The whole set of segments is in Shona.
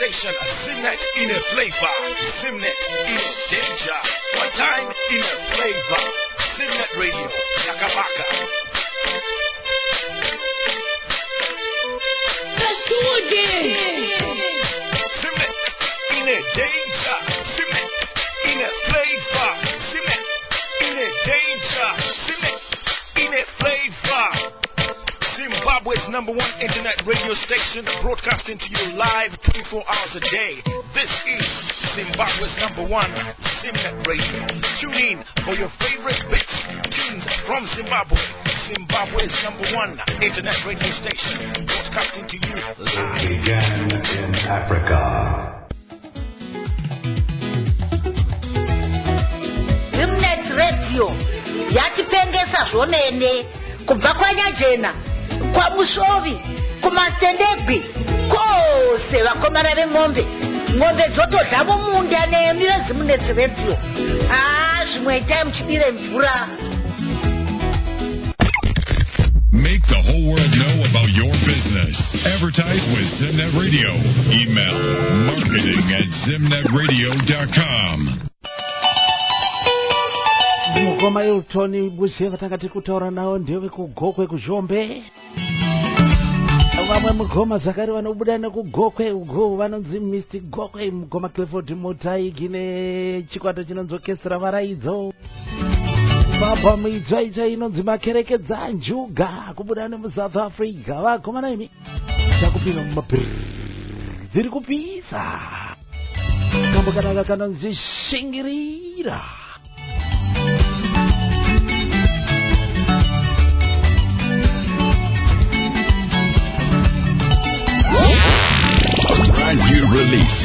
station, Simnet in a flavor. Simnet in a danger. One time in a flavor. Simnet Radio, Yakabaka. Simnet in a danger. Simnet in a flavor. Simnet in a danger. Simnet in a flavor. Zimbabwe's #1 internet radio station, broadcasting to you live 24 hours a day. This is Zimbabwe's #1 Simnet Radio. Tune in for your favorite bits, tunes from Zimbabwe. Zimbabwe's #1 internet radio station, broadcasting to you live. It began in Africa. Simnet Radio yatipengesa zvomene kubva kwanyajena kwamushovi kumastendegwi kose vakomana veng'ombe dzotodla mumunda nemi veZimnet Radio. Zvimwe itai muchidire mvura. Make the whole world know about your business. Advertise with Zimnet Radio. Email marketing@zimnetradio.com. Mugoma Hilton Busia vatakati kutaura nawo ndewe kugokwe kuzhombe. Vamwe mugoma zakari vanobuda nekugokwe ugo vanonzi Mr. Gokwe mugoma Clifford Mutaigi nechikwata chinonzokesera varaidzo. Baba muidzaicha inonzi makerekedza njuga kubuda nemuSouth Africa. Vagoma naimi takupinda mumabhiri dziri kupisa. Kambo kanaka kanonzi shingirira. Brand new release.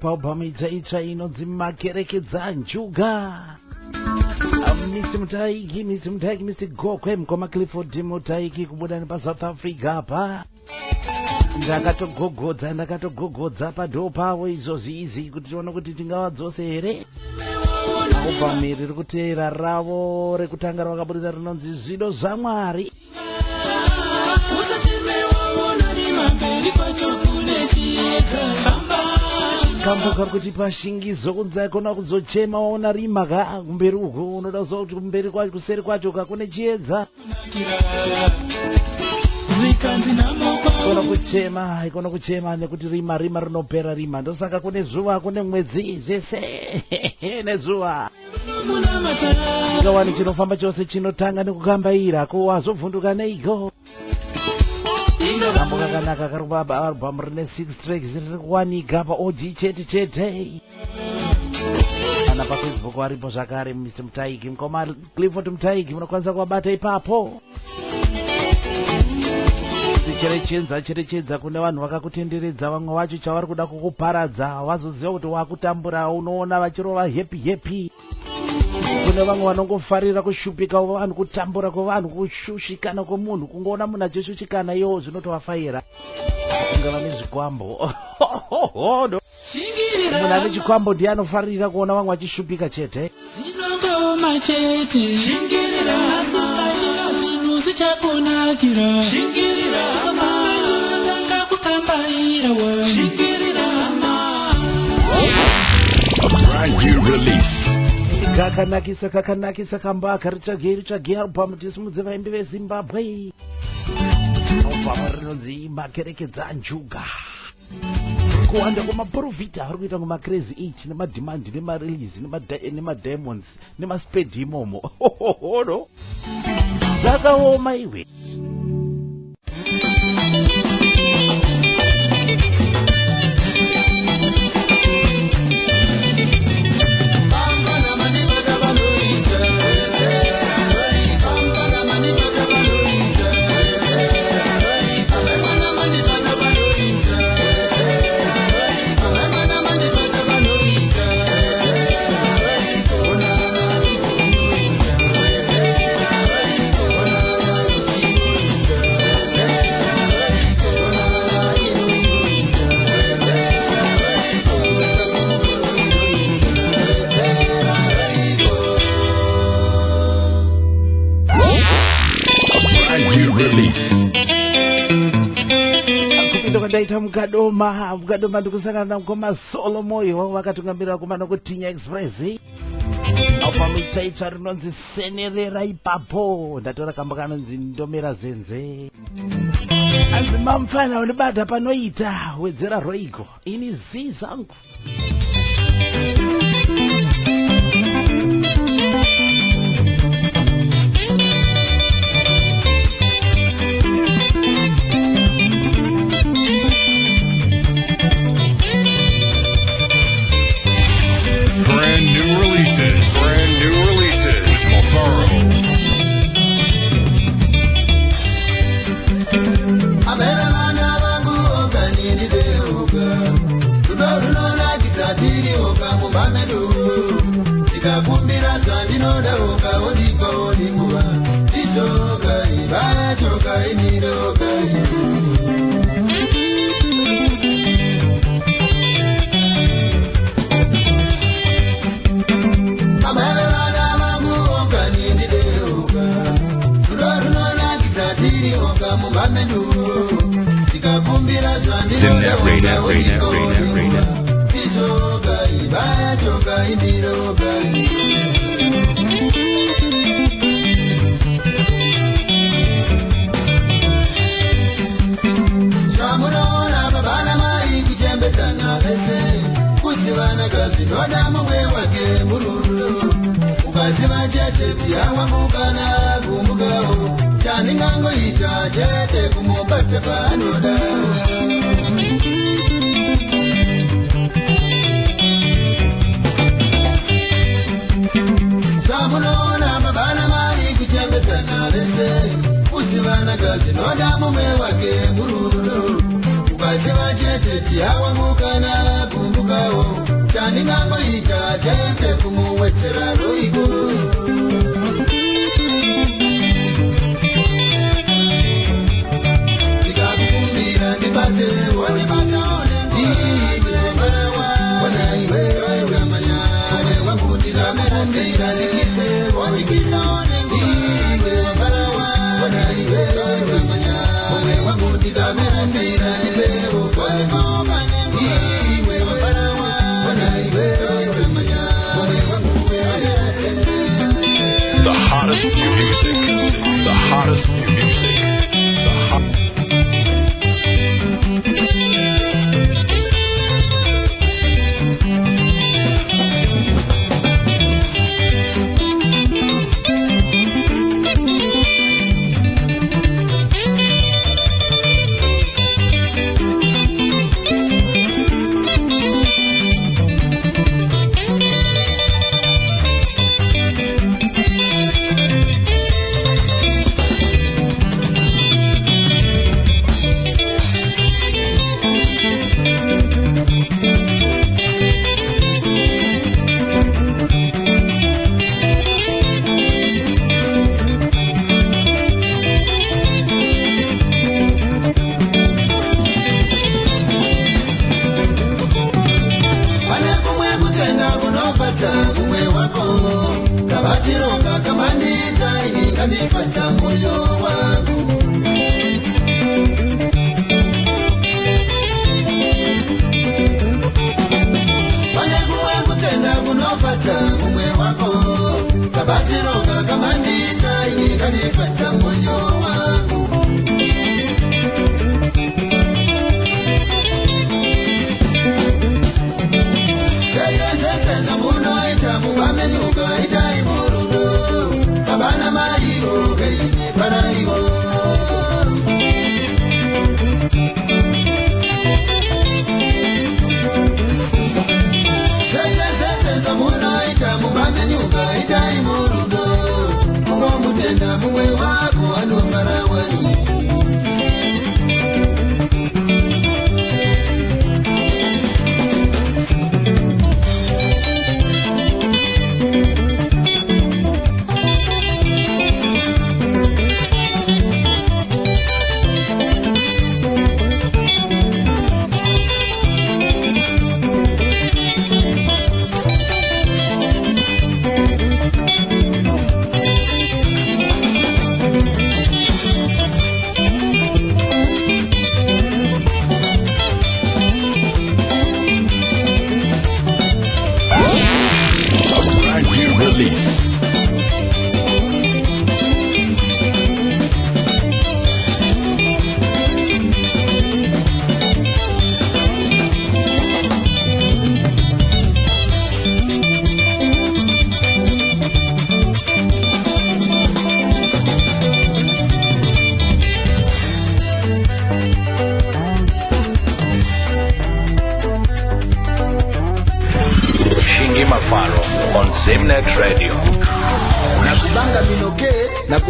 paalbum itsva inonzi Makerekedza Njuga. Mr. Mutaiki, Mr. Gokwe, Mkoma Clifford Mutaiki kubuda ni pa South Africa hapa. Ndakatogogodza padoo pawo izvozvi izi kuti tione kuti tingavadzose here. Album iri rikuteera ravo rekutanga rakaburitsa rinonzi Zvido zvaMwari. Kamboka kuti pashingizo kunza kona kuzochema waona rima ka kumberi uko unoda kuti kumberi kwacho kuseri kwacho kakune chiedza. Ikona kuchema nekuti rima rinopera rima ndosaka kune zuva kune mwedzi zvese nezuva. Ngawani chinofamba chose chinotanga nekukambaira ko wazovhunduka neiko. Kamboka kanaka karikupa album rine 6 tracks riri kuwanika pa OG chete. Ana pa Facebook waripo zvakare Mr. Mutaiki, Mkoma Clifford Mutaiki munokwanisa kuwabata ipapo. Cherechedza kune vanhu vakakutenderedza vamwe vacho chavari kuda kukuparadza wazoziva kuti wakutambura unoona vachirova happy. Kune vamwe vanongofarira kushupika vanhu, kutambura kwevanhu, kushushikana kwemunhu, kungoona munhu achishushikana iwo zvinotovafaira. Ungava nezvikwambo. Munhu ane chikwambo ndiye anofarira kuona vamwe vachishupika chete. Brand new release. Kakanakisa kambaka ritsvage album tisimudze vaimbi veZimbabwe. Album rinonzi Makerekedza Njuga. Kuwanda kwamaprofita ari kuita ngoma Crazy 8 nemademand nemarelease nemadiamonds nemaspedi imomo. No zvakaoma iwe. Ndaita mukadoma ndikusangana na Mkoma Solomoyo vakatungamirira kumana kuTinya Express. Album itsva rinonzi Senerera ipapo. Ndatora kamba kanonzi Ndomera Zenze. Asi mamfana unibata panoita wedzera roiko ini zizangu. Yawa mukana kumbuka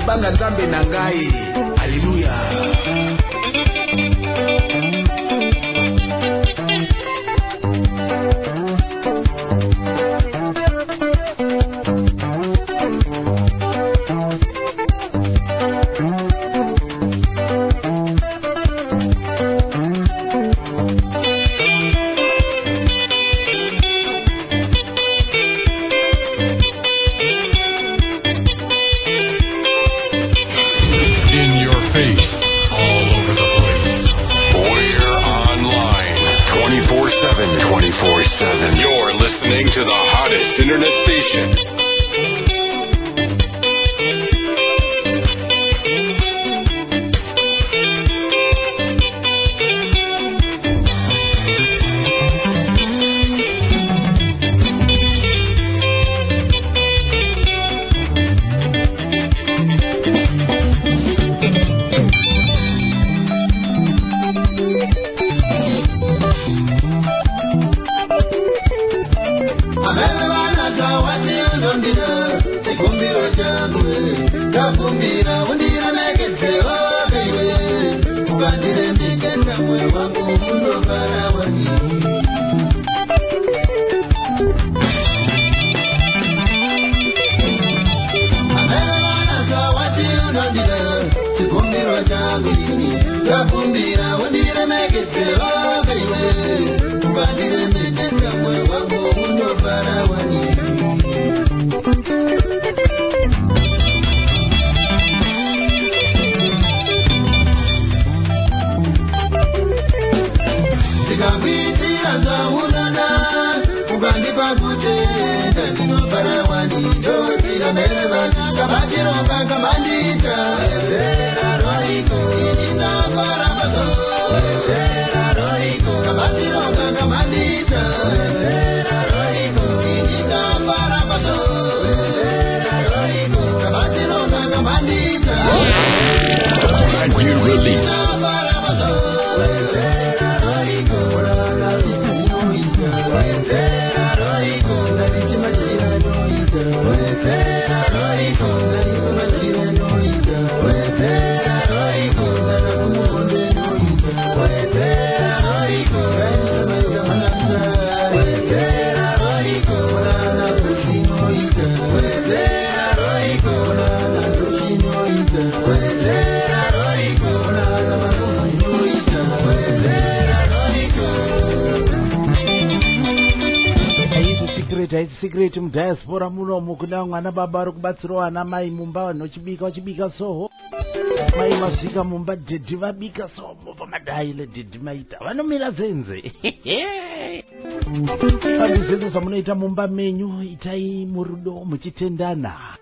kubanga nzambe na ngai. Haleluya. You're listening to the hottest internet station. Secret mudiaspora munomu kuna mwana baba ari kubatsirawo ana mai mumba vanhu vachibika soho mai masvika mumba dhedhi vabika soho pamadai ledhedhi maita vanomira zenze pazvizenze zvamunoita mumba menyu itai murudo muchitendana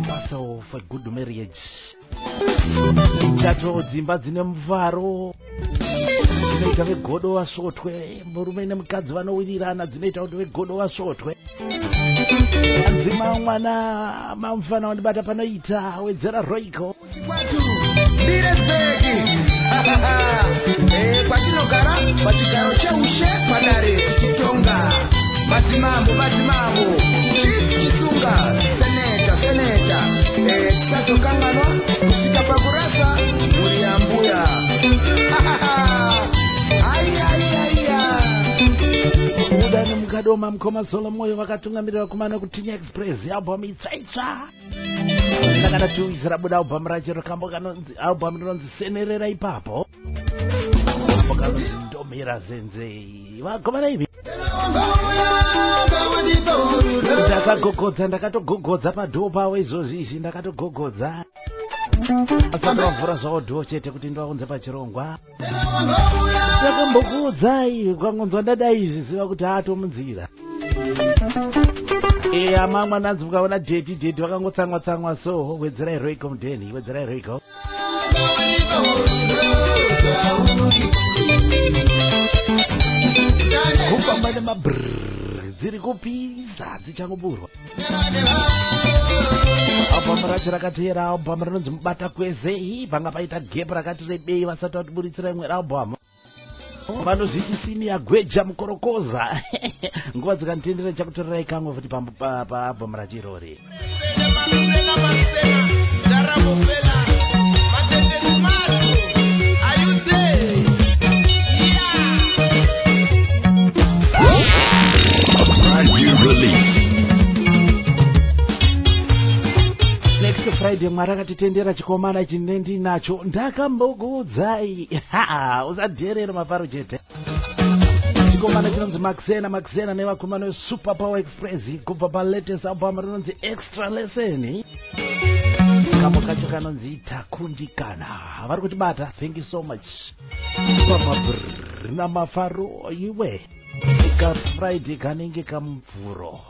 paso for good marriage itato dzimba dzine mufaro dzinoita vegodo vasvotwe murume nemukadzi vanowirirana dzinoita kuti vegodo vasvotwe anzima mwana mamufana wandibata panoita wedzera roiko Kwatu ndirezeki kwatinogara pachigaro cheushe padare tichitonga madzimambo chisunga seneta tikazokanganwa kusvika pakurasa muri yambuya uda nemukadoma mukoma Solomoyo vakatungamirira kumana kutinya express album itsvaitsva ndakada tuizira buda album racho rakambo kanonzi album rinonzi senerera ipapo ndomira zenze vakomana ivi ndakagogodza ndakatogogodza padhoo pavo izvozvi izvi ndakatogogodza asakavhura zvavo dhoo chete kuti ndivaunze pachirongwa ndakambokuudzai ukangonzwa ndadai izvi ziva kuti atomunzira amamwe nanzi mukaona dhedhi vakangotsamwa so wedzerai roiko mudheni wedzerai roiko kufamba nemabrrr dziri kupisa dzichangoburwa albhamu racho rakateera albhamu rinonzi mubata kweze panga paita gepu rakati rebei vasati vatiburitsira imwe albhamu vanozviti sini yagweja mukorokoza nguva dzikanditendera chakutorerai kamwe futi paabhomu rachirori. Friday Mwari akatitendera chikomana chine ndinacho ndakambokuudzai usadherera mafaro chete. Chikomana chinonzi Maxena nevakomana veSuper Power Express kubva palatest album rinonzi Extra Lesson. Kamo kacho kanonzi Takundikana. Vari kutibata, thank you so much. Namafaro iwe ka Friday kanenge kamvuro.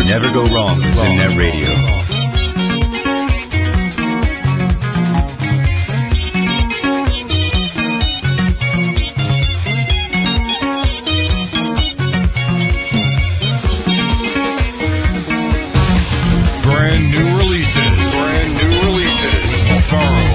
Never go wrong with Zimnet Radio. Brand new releases. Mofaro.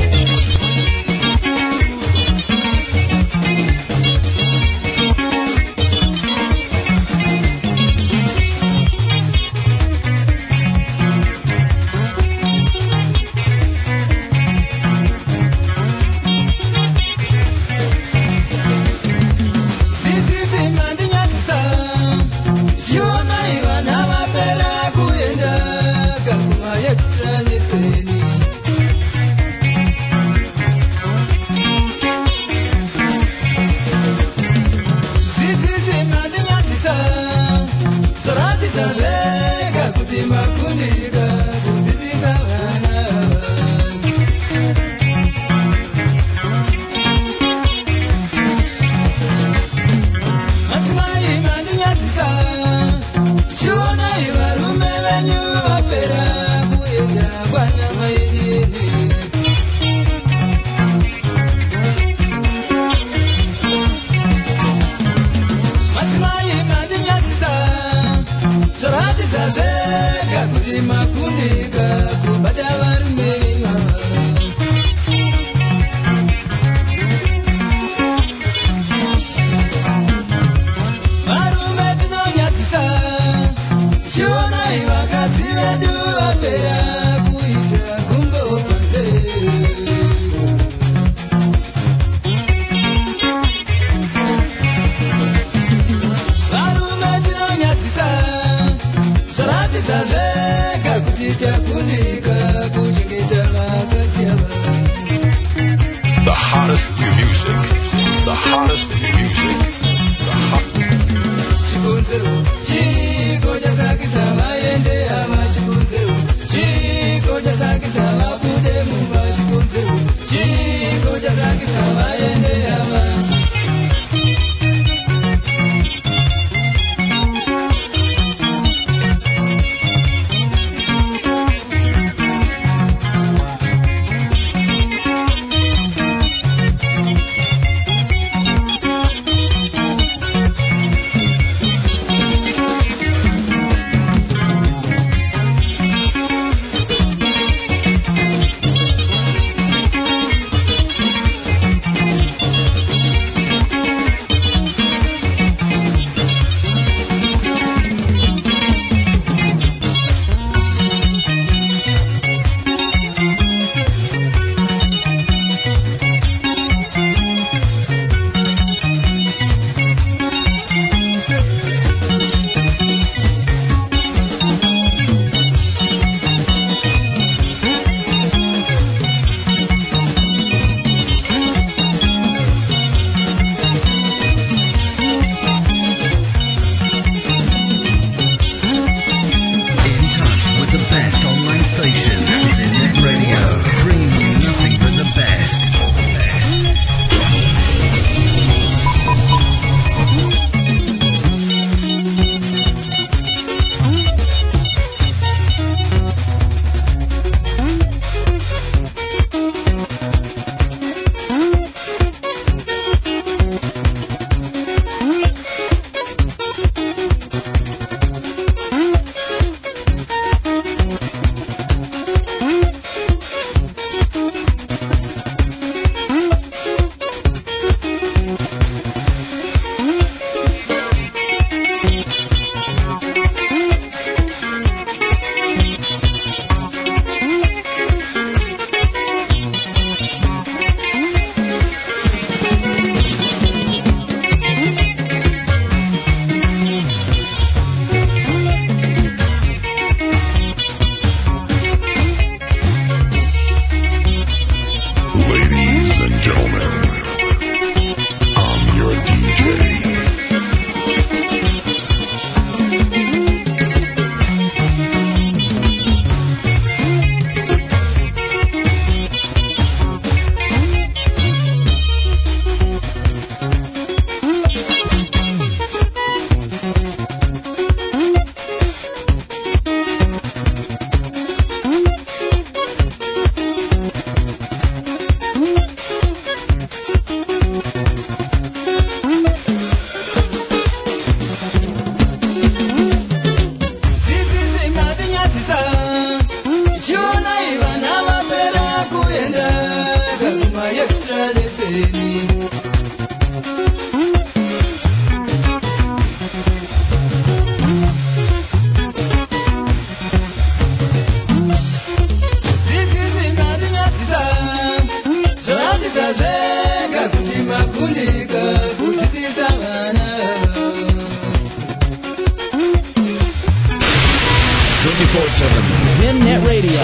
Radio.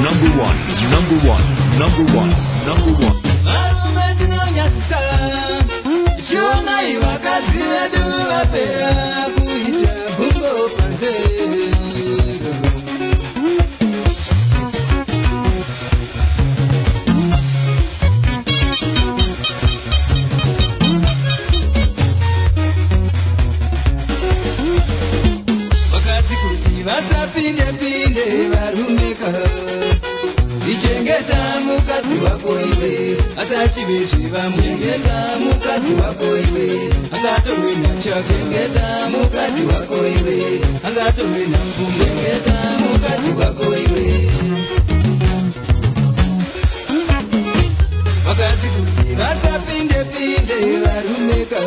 Number one, number one, number one, number one. Chengeta mukati wako iwe angatomwina chengeta mukati wako iwe angatomwina chengeta mukati wako iwe wakati kuti vasapinde pinde varumeka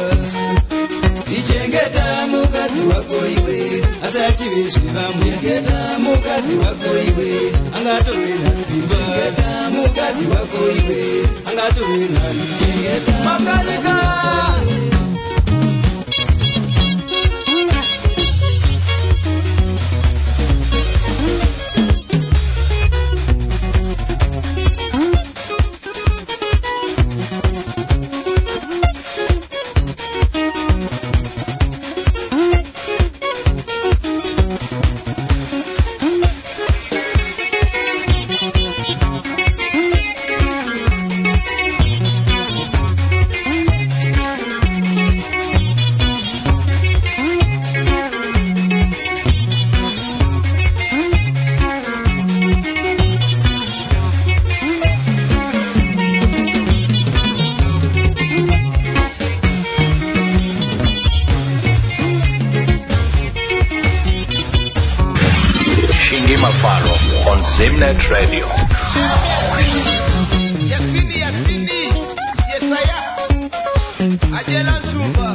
ichengeta mukati wako iwe asachivezviva chengeta mukati wako iwe angatomwina chengeta mukati wako iwe angatomwina chengeta makalika Zimnet Radio. Yasini, Yesaya, Ajela Zumba.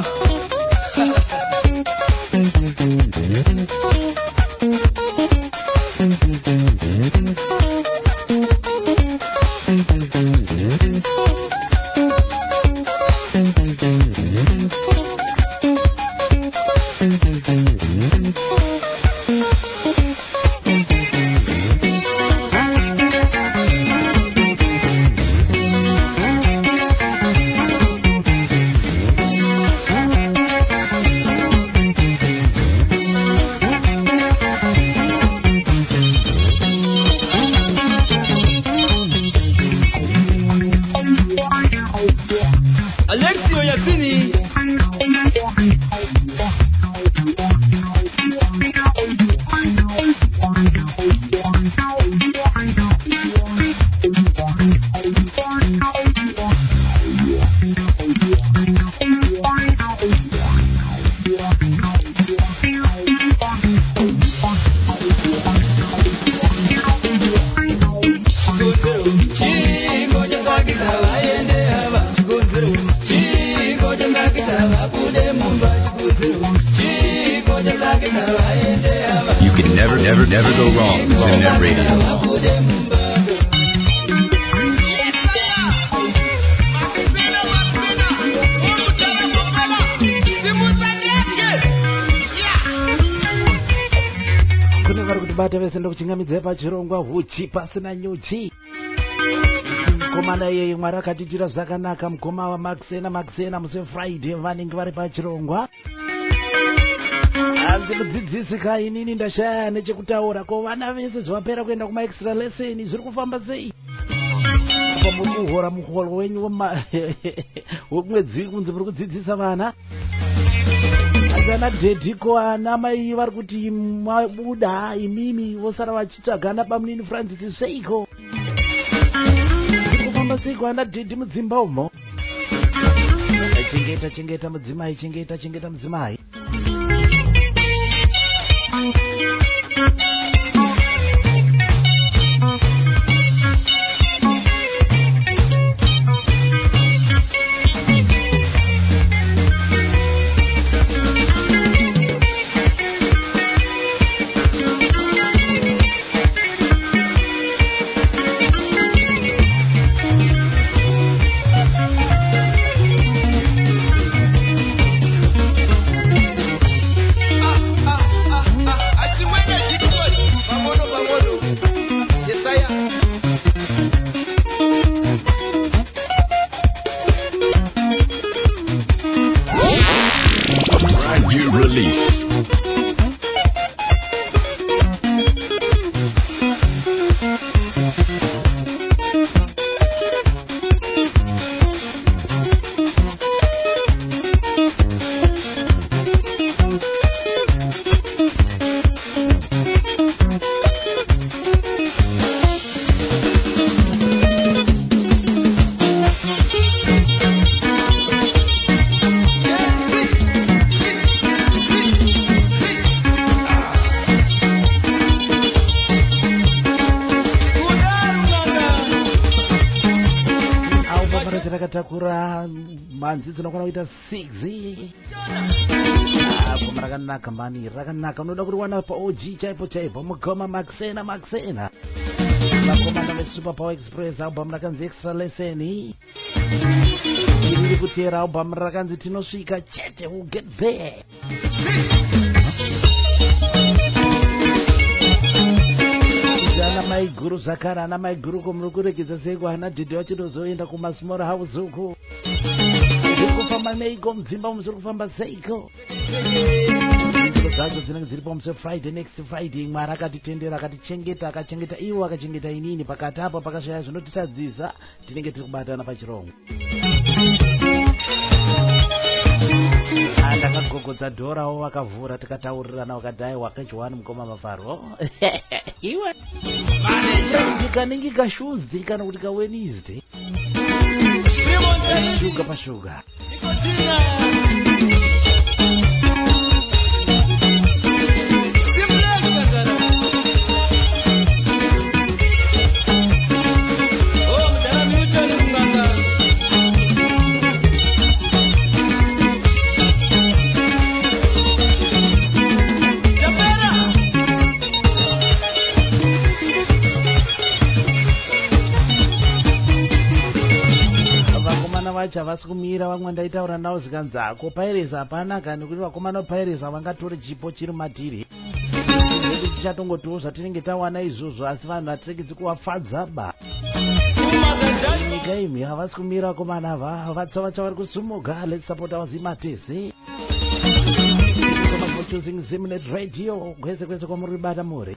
Never go wrong with Zimnet Radio. Kune vari kutibata vese ndokuchingamidza pachirongwa huchi pasina nyuchi. Komana yeye Mwari akatiitira zvakanaka. Mukoma waMaxena musi Friday vanenge vari pachirongwa. Hanzi mudzidzisi kai inini ndashaya nechekutaura ko vana vese zvapera kuenda kuma extra lesson zviri kufamba sei? Apa muri kuhora muholo wenyu wemwedzi kunze muri kudzidzisa vana? Ana Dediko ana mai vari kuti mabuda imimi vosara vachitsvagana pamunini Francis seiko? Zviri kufamba seiko ana Dedi mudzimba umo? Chengeta mudzimai, chengeta mudzimai. takatakura manzi dzinokwana kuita 6 goma rakanaka mani, rakanaka. Unoda kuti wana pa OG chaipo mugoma Maxena vakomana veSuper Power Express. Album rakanzi Extra Lesson, iri kutera album rakanzi Tinosvika chete, we'll get there. Ana maiguru Zakara, ana maiguru kumurikurekedza seko hana dhidhi wachitozoenda kumasmall house uku. Kufamba neiko mudzimba musiri kufamba seiko. Nzvimbo dzacho dzinenge dziri pamusi Friday, next Friday. Mwari akatitendera, akatichengeta, akachengeta iwo, akachengeta inini. Pakati apa pakashaya zvinotitadzisa, tinenge tiri kubatana pachirongo. Ndakagogodza dhorawo vakavhura, tikataurirana wakadai wakachwani mukoma Mafaro. Iwe ndikaningika Tuesday kana kuti ka Wednesday. Pashuga. Havasi kumira vamwe ndaitaura navo zikanzako paireza hapana kani kuti vakomana paireza vangatore chipo chiri matiri. Zvedu tichatongotiwo zvatinenge tawana izvozvo, asi vanhu hatiregedzi kuvafadza ba. Nyika imi havasi kumira vakomana ava, vatsova chavari kusumuka. Let's support our Zimatezi. So much for choosing Zimnet Radio. Kwese kwamuri bata muri.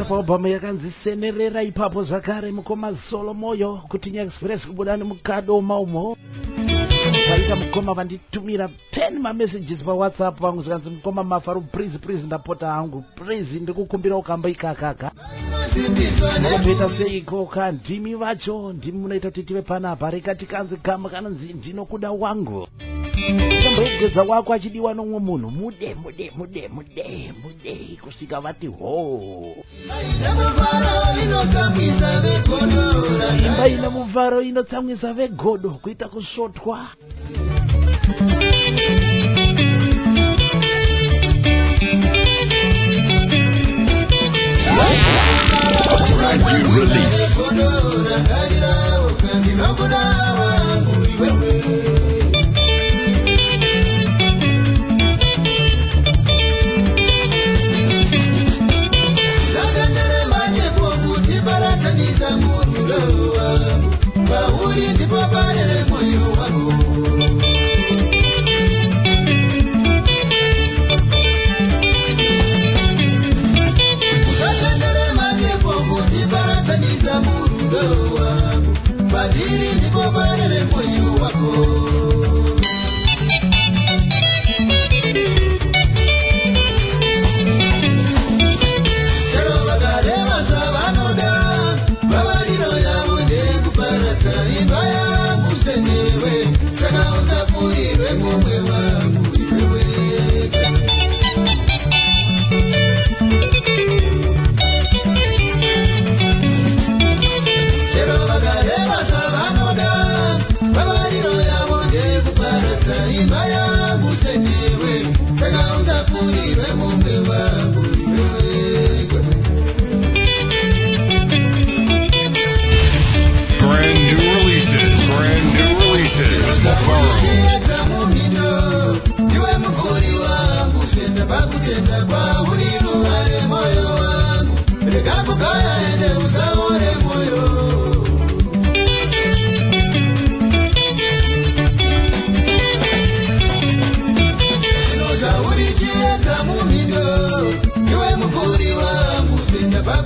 Album yakanzi Senerera ipapo zvakare mukoma Solomoyo kutinya Express kubuda nemukadoma umo. Paita mukoma vanditumira 10 messages pa WhatsApp vangu zikanzi mukoma Mafaro please ndapota hangu please ndikukumbira ukamba ikakaka. Toita seiko kandimi vacho ndimi munoita kuti tive panapa rekatikanzi kama kananzi ndinokuda wangu. Chamboegedza wako achidiwa nomwe munhu mude kusika vati ho. Imba ine muvharo inotsamwisa vegodo kuita kusvotwa.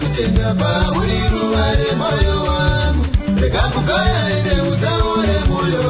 kutenda pauri ruware moyo wangu rega kugaya ende utaure moyo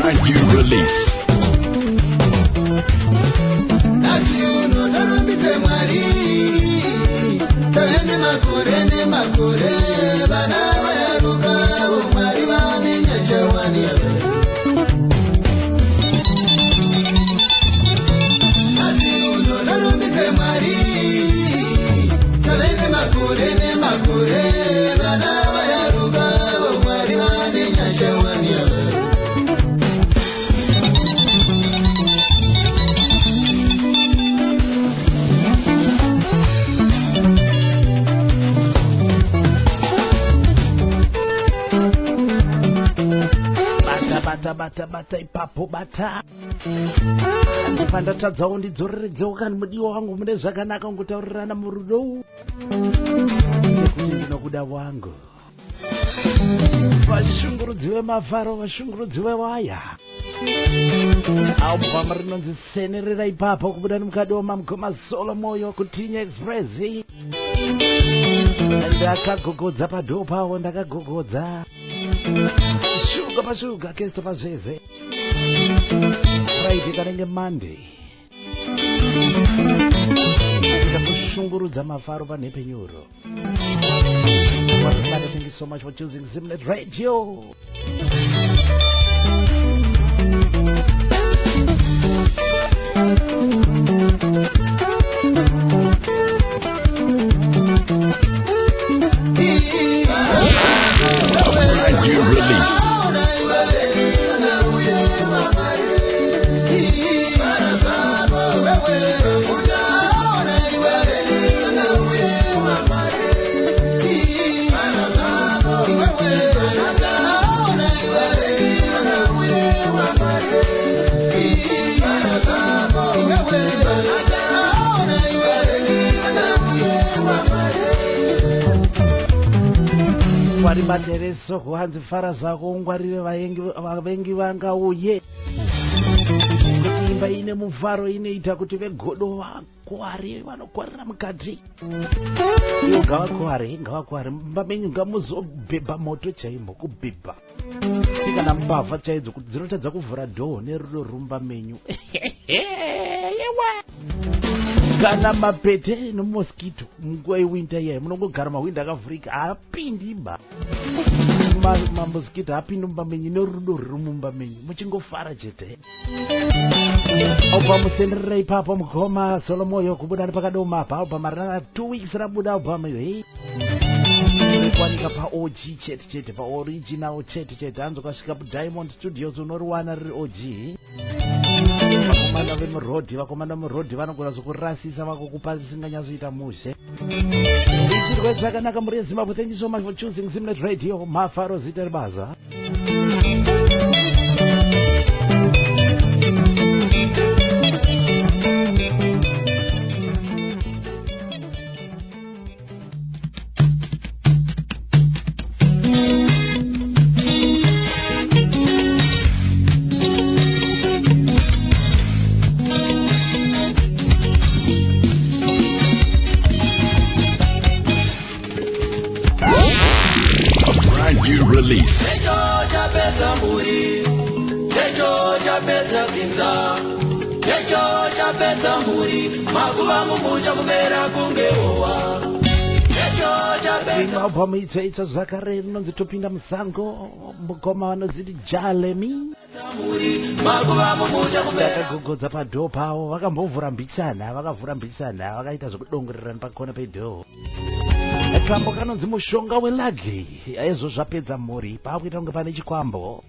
Brand new release. bata ipapo bata ndipanda tadzawo ndidzoreredzewo kana mudiwa wangu mune zvakanaka ngotaurirana murudo nekuti ndinokuda wangu vashungurudziwe mafaro vashungurudziwe waya album rinonzi senerera ipapo kubuda nemukadoma mukoma solo moyo kutinya express ndakagogodza padoo pawo ndakagogodza shuga pashuga kesto pazveze Friday kanenge Monday kududza mafaro panhepenyuro. Thank you so much for choosing Zimnet Radio. New release. Wari madereso kuhanzi fara zako ungwarire vavengi vangauye kuti imba ine muvharo inoita kuti vegodo vakware vanokwarira mukati. Iwo ngavakware mumba menyu ngamuzobhebha moto chaimo kubhebha kana mbavha chaidzo kuti dzinotadza kuvhura dhoo nerudo rumba menyu. Kana mapete nemosquito munguva yewinter iyayi munongogara mahwindo akavhurika haapindi ba mamosquito haapindi mumba menyu nerudo ruri mumba menyu muchingofara chete. Album senderera ipapo mukoma Solomoyo kubuda nepakadoma apa album rana 2 weeks rabuda album iyo kwanika pa OG chete pa original chete hanzo kasvika ku Diamond Studios unoriwana riri OG. Vakomanda murodhi vanogona zokurasisa vakokupa zisinganyazoita mushe. Ichirwe zvakanaka muri Zimbabwe. Thank you so much for choosing Zimnet Radio. Mafaro zita ribaza. Album itsva zvakare rinonzi topinda musango mukoma vanoziti Jalemi vakagogodza padhoo pavo vakambovhura mbitsana vakaita zvekudongorerana pakona pedhoo. Kambo kanonzi mushonga welagi aizvo zvapedza mhuri paakuita kunge pane chikwambo.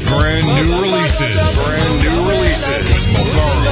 Brand new releases. Magaro.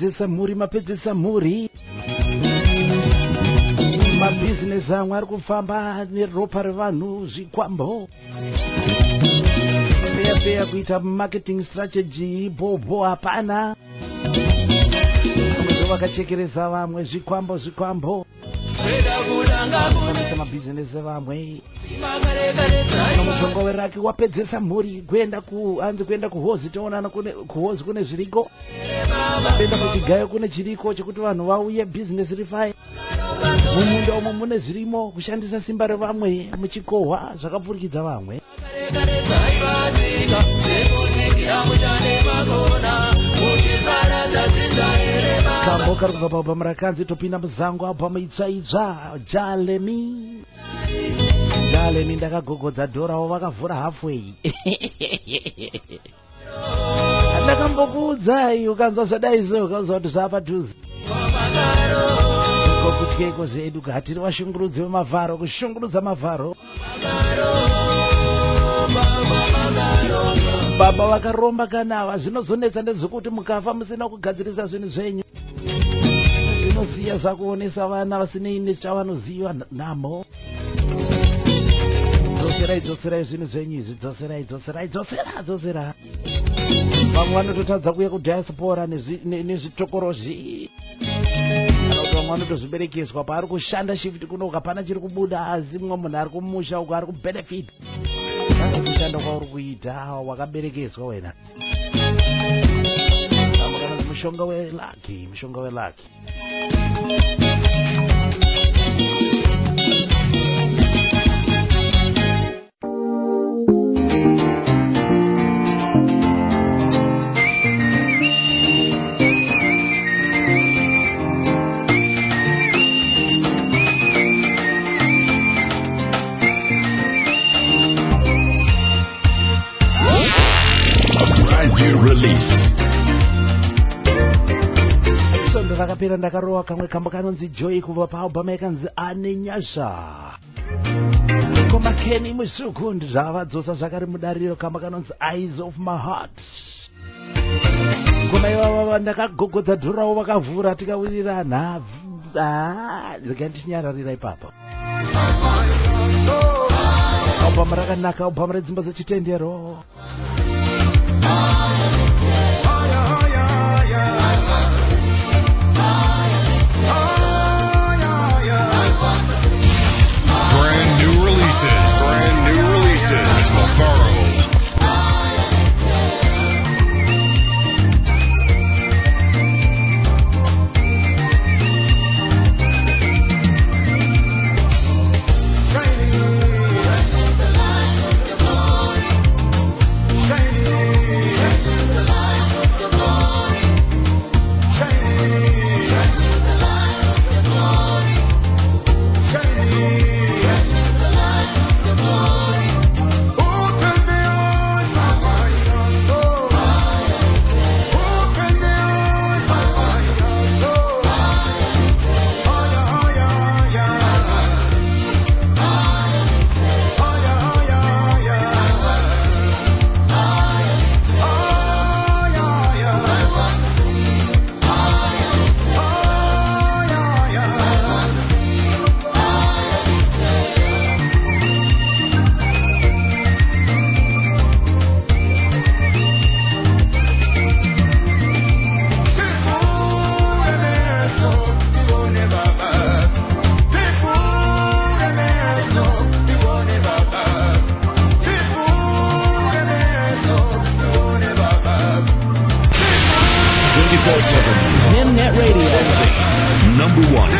mapedzesa mhuri mabhizinesi amwe ari kufamba neropa revanhu zvikwambo peya kuita marketing strategy ipopo hapana vamwe vakachekeresa vamwe zvikwambo vanisa mabhizinesi vamwe mushonga weraki wapedzesa mhuri kuenda kuhozi toonana kuhozi kune zviriko kuenda kuchigayo kune chiriko chekuti vanhu vauye bhizinesi rifai mumunda umo mune zvirimo kushandisa simba revamwe muchikohwa zvakapfurikidza vamwe kambo kari kubva paubhamu rakanzi topinda muzango abhamu itsvaitsva jalemi ndakagogodza dhorawo vakavhura halfway ndakambokuudzai ukanzwa zvadaizo ukanzwa kuti zvaapadhuze kokutyeko zvedu hatiri vashungurudzi vemavharo kushungurudza mavharo baba vakaromba kanava zvinozonetsa ndezvekuti mukafa musina kugadzirisa zvinhu zvenyu zvinosiya zvakuonesa vana vasinei nechavanoziva nhamo dzoserai zvinhu zvenyu izvi dzosera vamwe vanototadza kuuya kudiaspora nezvitokorozvi kana kuti vamwe vanotozviberekeswa paari kushanda shift kuno hapana chiri kubuda asi mumwe munhu ari kumusha uko ari kubenefit kushanda kwauri kuita wakaberekeswa wena kana mushonga welaki rakapera ndakarowa kamwe kambo kanonzi joy kubva paalbhamu yakanzi ane nyasha komakeni musukundi zvavadzosa zvakare mudariro kambo kanonzi eyes of my heart kona ivava ndakagogodza dhurawo vakavhura tikawirirana ndichinyararira ipapo albhamu rakanaka albhamu redzimba dzechitendero Brand new releases. Mafaro. Net Radio. Number one.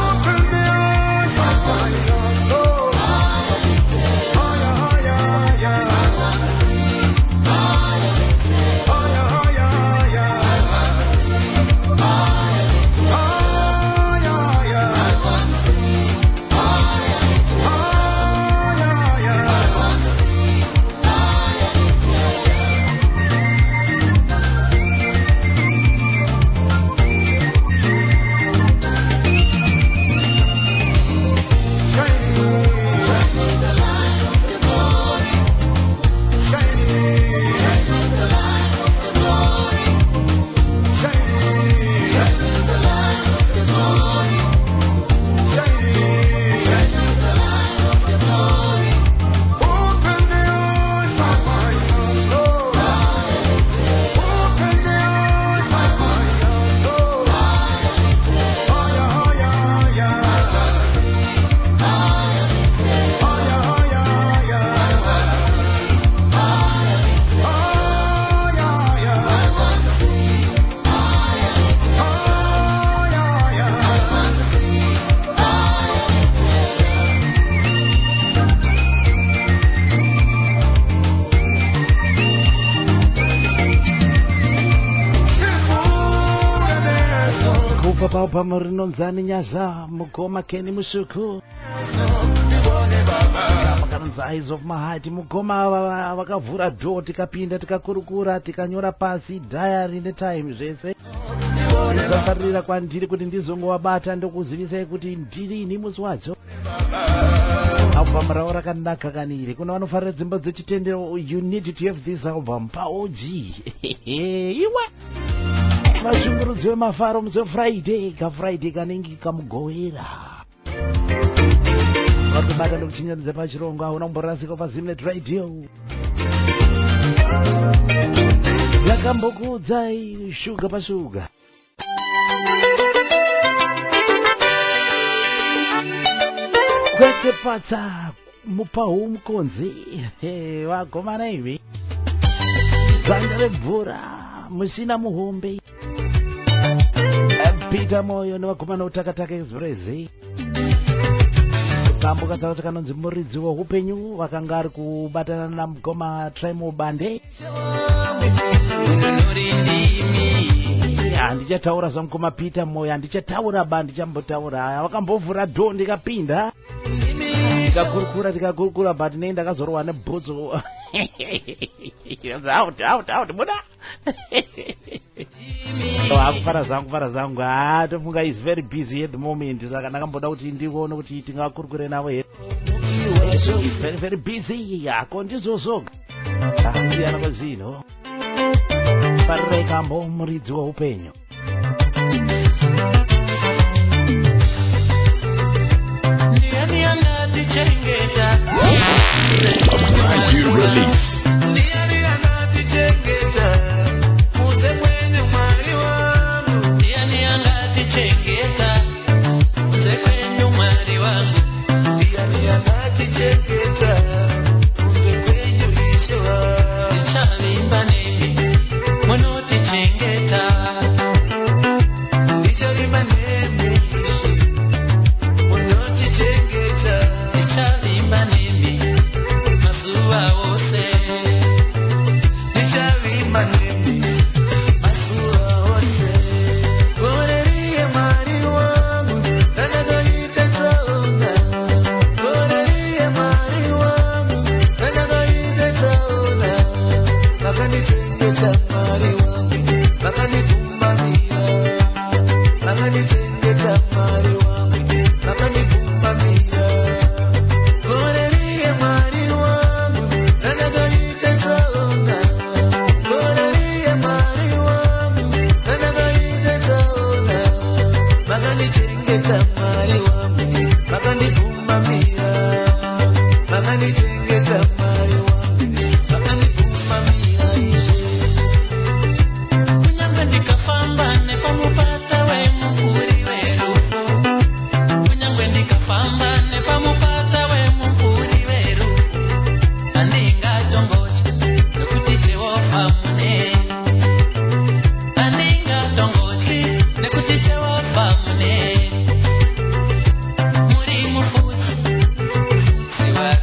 Open the Papa Marinonzani Nyaza Mukoma Kenny Mushuku Eyes of my heart Mukoma vakavhura door tikapinda tikakurukura tikanyora pasi diary netime zvese zvafarira kwandiri kuti ndizongovabata ndokuzivisai kuti ndirini musi wacho album ravo rakanaka kanire kuna vanofarira dzimbo dzechitendero you need to have this album paog iwe vashungurudzi vemafaro musi wefriday kafriday kanenge kamugowera vakubata ndokuchinyanidza pachirongo hauna kumborasika paZimnet Radio yakambokudzai shuga pashuga kwese patsa mupahu mukonzi vagomana ivi ganda rebvura musina muhombe Peter Moyo nevagomana utakataka express kambuka dzavo dzakanonzi muridzi weupenyu vakanga ari kubatana namugoma Trimo Bande handichataura zvamukoma Peter Moyo handichataura handichambotaura vakambovhura dho ndikapinda tikakurukura but nei ndakazorwa nebhutsu out muda akufara zangu tofunga is very busy at the moment saka ndakamboda kuti ndione kuti tingakurukure navo here very very busy yako ndizozoga asiyana kwezvino parekambo muridzi weupenyu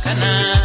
Kana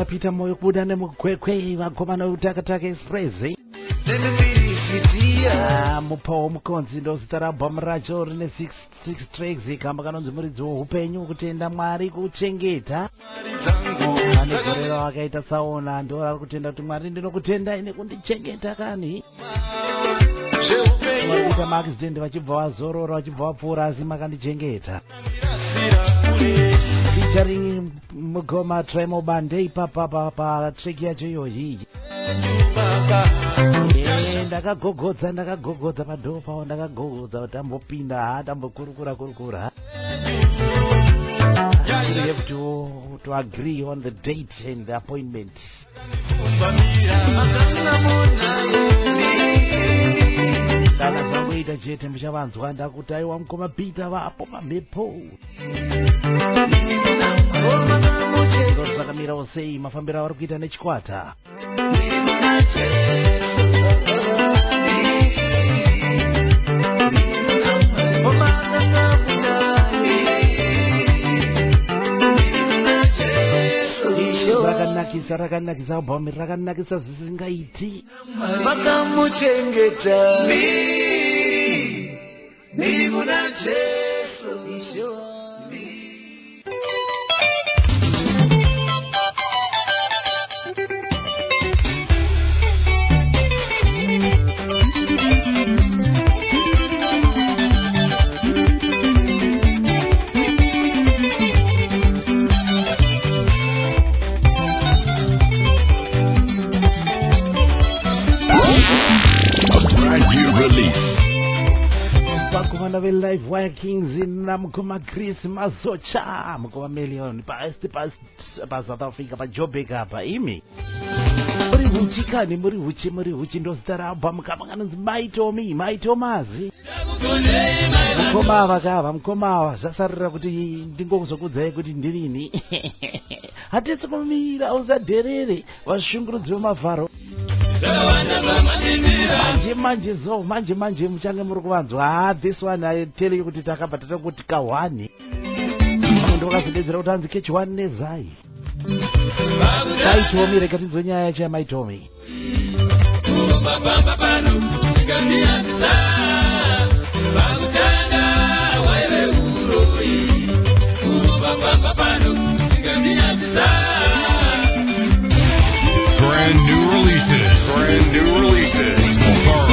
Peter moyo kubuda nemukwekwe vakomana utakataka express mupawo mukonzi ndozita rabhamu racho rine 6 tracks kamba kanonzi muridzi weupenyu kutenda Mwari kuchengeta anezorero wakaita saona ndo ari kutenda kuti Mwari ndinokutenda ine kundichengeta kani vaita maaccident vachibva vazorora vachibva vapfuura asi makandichengeta featuring Mugoma Tremo Bande ipapa pa track yacho iyoyi ndakagogodza padopa ndakagogodza tambopinda tambokurukura you have to agree on the date and the appointment. Kana zvakuita chete muchavanzwa ndakuti aiwa Mukoma Peter vapo pamhepo ndosakamirawo sei mafambiro avari kuita nechikwata rakanakisa album rakanakisa zvisingaiti vakamuchengeta miri kuna Jesu Live Wire Kings in Mukoma Chris Masocha Mukoma Million pa South Africa pa Joburg apa imi muri huchi ndozita rabva mukamanganonzi Maitomazi Mkomava kava mkomava zvasarira kuti ndingokuzokudzai kuti ndirini. Hatisi kumira uzadherere vashungurudzi vemavharo. Manje muchange muri kuvanzwa. This one I tell you kuti takabva tatangoti kahwani. Ndokazodedzera kuti hanzi kechi one nezai. Maitomi reka tinzwe nyaya yacho yamaitomi. Brand new releases. Mofaro.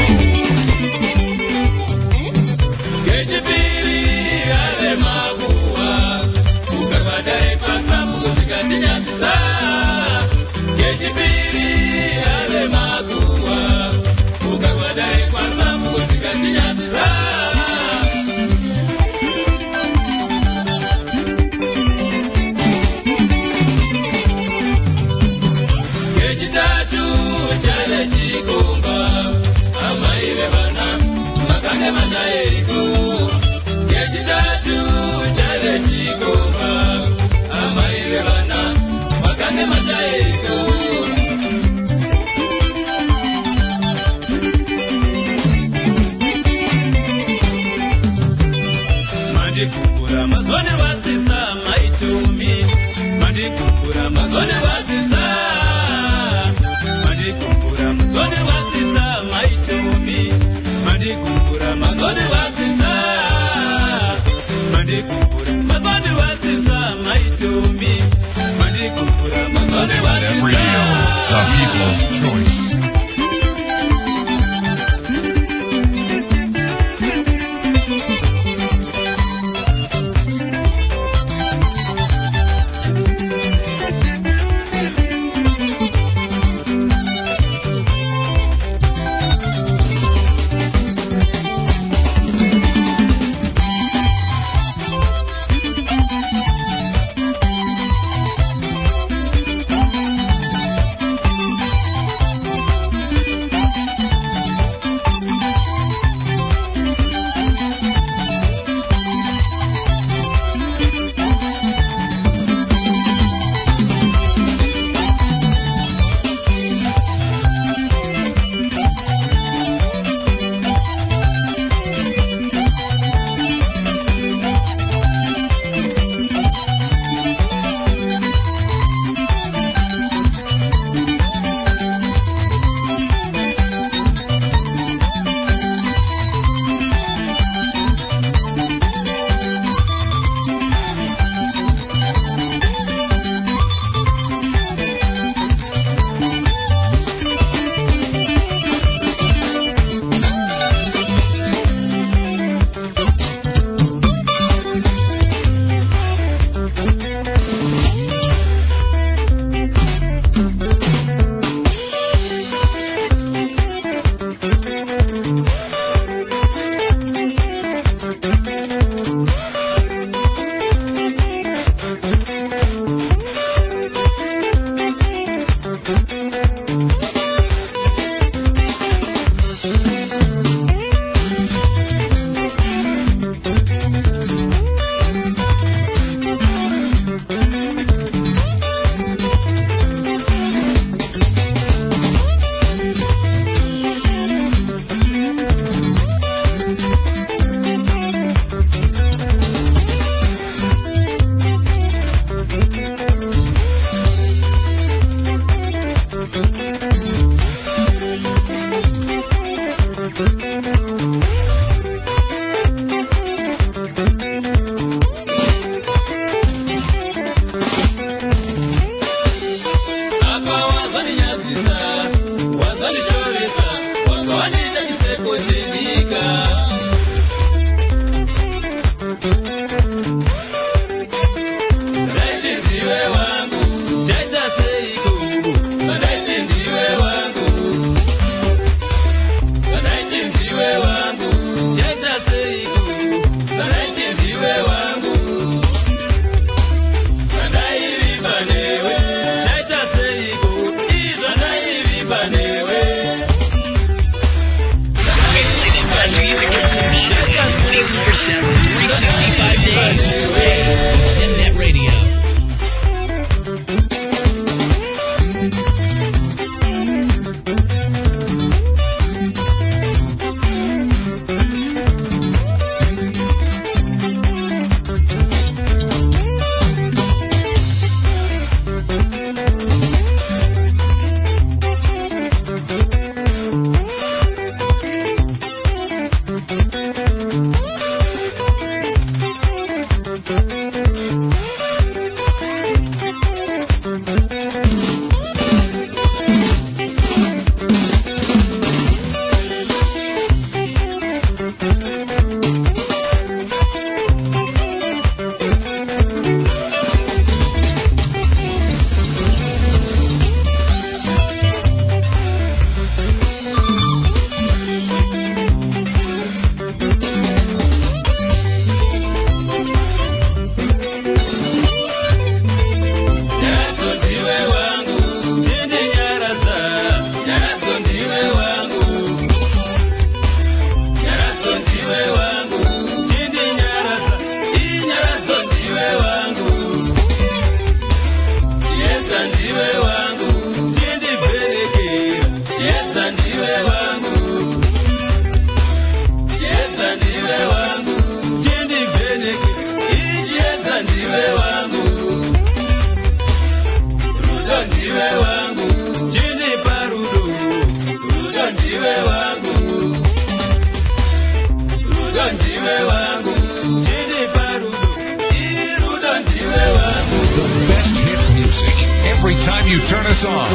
song.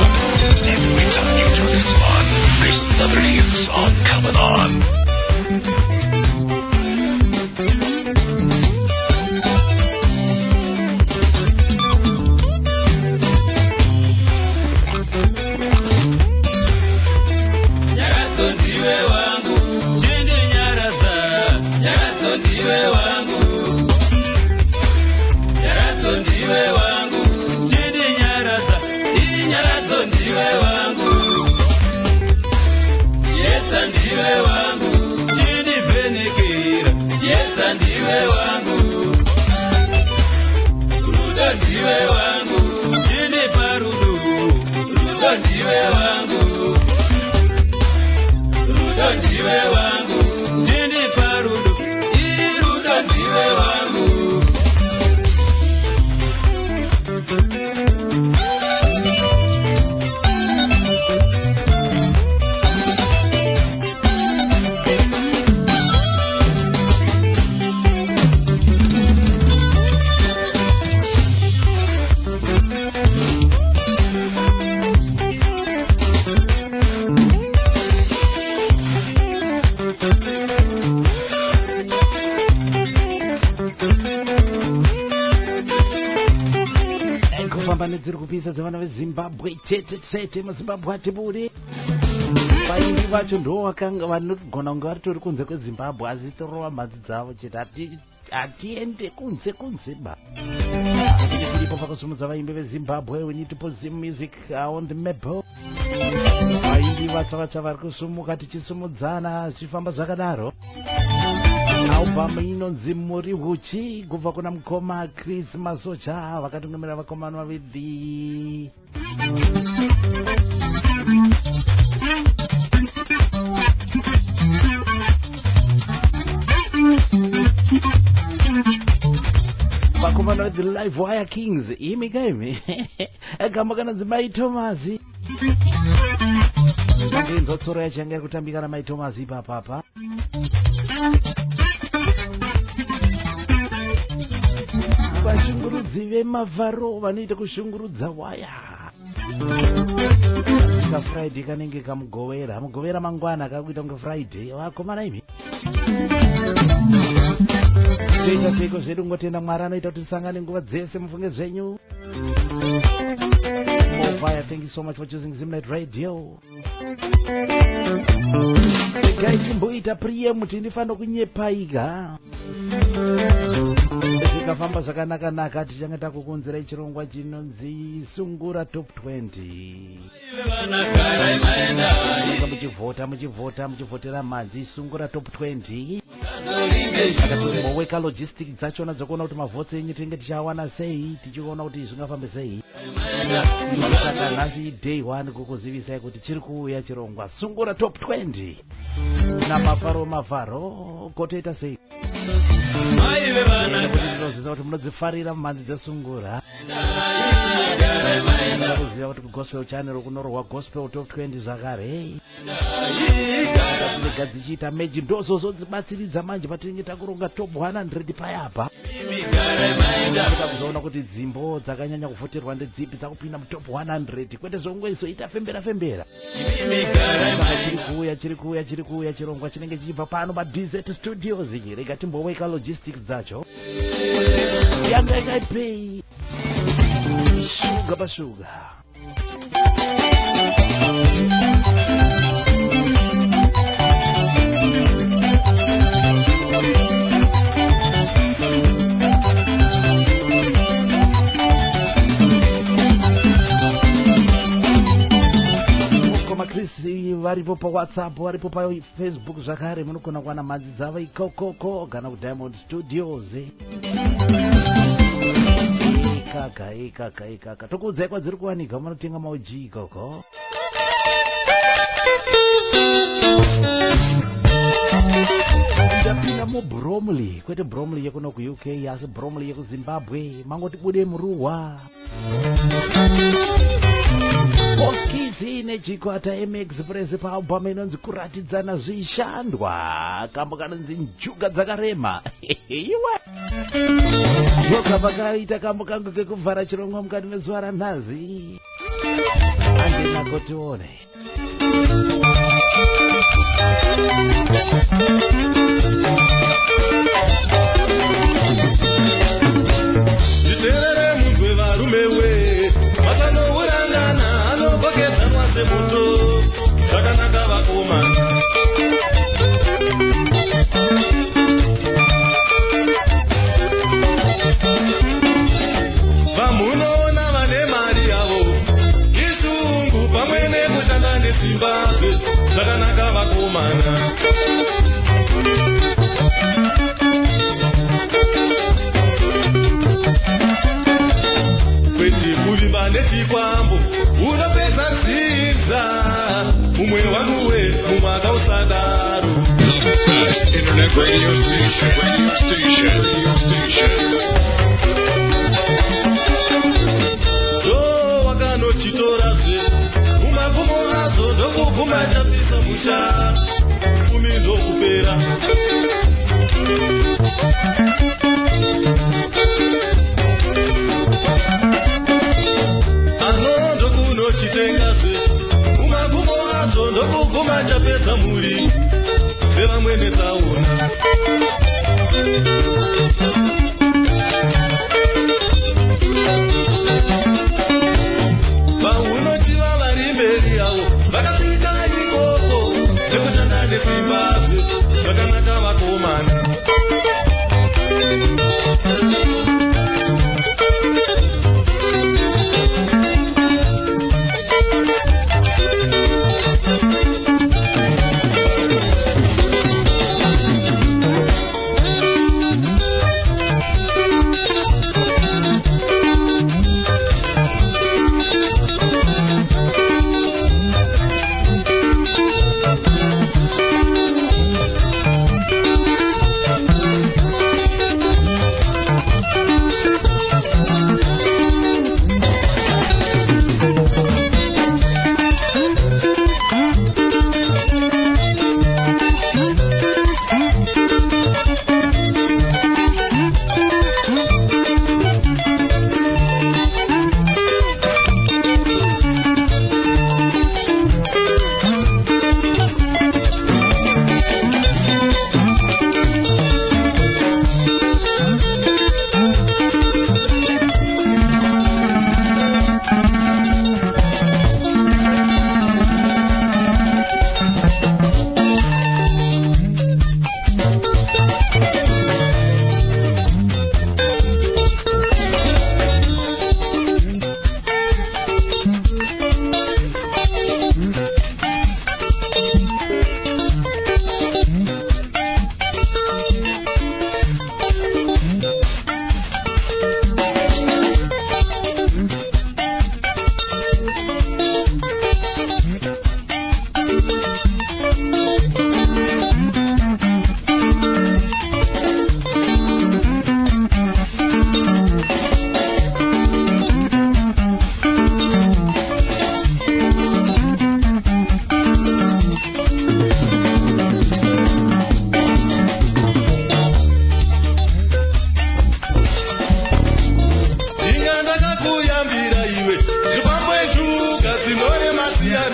Every time you turn this on, there's another hit song coming on. Dzavana veZimbabwe tete muZimbabwe atibudi vaimbi vacho ndo vakanga vanogona kunge varitori kunze kweZimbabwe asi torova mhanzi dzavo chete hatiende kunze ba tiripo pakasumudza vaimbi veZimbabwe. We need to put some music on the map. Vaimbi vatsavatsva vari kusumuka tichisumudzana zvichifamba zvakadaro. Album inonzi Muri Huchi kubva kuna mukoma Chris Masocha vakatungamira vakomana vaviri. Vakomana vaviri Live Wire Kings imi kaimi gamba kananzi Mai Thomas. Magenzo tsoro yachanga kutambika na Mai Thomas ipapa. Vashungurudzi vemavharo vanoita kushungurudza waya. Ka Friday kanenge kamugovera mangwana kakuita kunge Friday vakomana imi. Teko zvedu ngotenda Mwari anoita kuti tisangane nguva dzese mufunge zvenyu. Fire, thank you so much for choosing Zimnet Radio. Guys, imboita priye muti ndifano kunyepaiga. Zvikafamba zvakanaka tichanga takukonzera chirongwa chinonzi Sungura Top 20. Muchivhotera madzi Sungura Top 20. Akatomboweka logistics dzachona dzokuona kuti mavhotsi enyu tinenge tichawana sei, tichiona kuti zvingafambe sei. Saka nhasi day 1 kukuzivisai kuti chiri kuuya chirongwa Sungura Top 20 namavharo kotoita sei. Ndinozisa kuti munodzifarira mumhanzi dzesungura. Kuziva kuti kugospel channel kunorwa gospel top 20 zvakare. Dzinenge dzichiita meji ndozozo dzibatsiridza manje patinenge takuronga top 100 payapa. Kuzoona kuti dzimbo dzakanyanya kuvhoterwa ndedzipi dzakupinda mutop 100 kwete zvongoizoita fembera. Chiri kuuya chirongwa chinenge chichibva pano paDZ Studios. Rega timboweka logistics dzacho. Yanga yakapei shuga bashuga. Varipo pa WhatsApp, varipo pa Facebook zvakare munokona kuwana mhanzi dzavo ikoko kana ku Diamond Studios. Ikaka tokuudzai kwadziri kuwanika munotenga mauji ikoko. Ndapinda muBromley, kwete Bromley yekuno ku UK asi Bromley yeku Zimbabwe. Mangoti bude muruwa. Oskizi nechikwata M-Express paalbum inonzi Kuratidzana Zvishandwa. Kambo kanonzi Njuga Dzakarema. Iwe ndokamba kaita kambo kangu kekuvhara chirongwa mukati mezuva ranhasi. andina kotione Diterere mungwe varumewe vakanourangana anobhokeza mwase moto zvakanaka vakomana vamunoona vane mari yavo izvungu pamwe nekushanda nezimbabwe zvakanaka vakomana kwete kuvimba nechikwambo unopedza nzinza mumwe wanuwe mumwe akausadaro Internet radio station. ndo wakanochitorazve mumagumo azo ndokuguma chapisa musha kumi ndokupera ano ndokunochitengazve mumagumo azo ndokuguma chapedza muri vevamwene tsaona vaunochiva vari mberi yavo vakasvika ikoko nekushanda nezimbabwe zvakanaka vakomana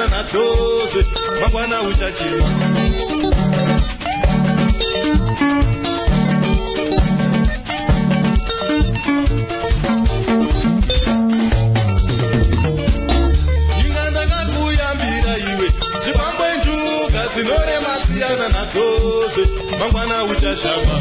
nadzoze mangwana uchachema. Zinorema siyana nadzoze mangwana uchashama.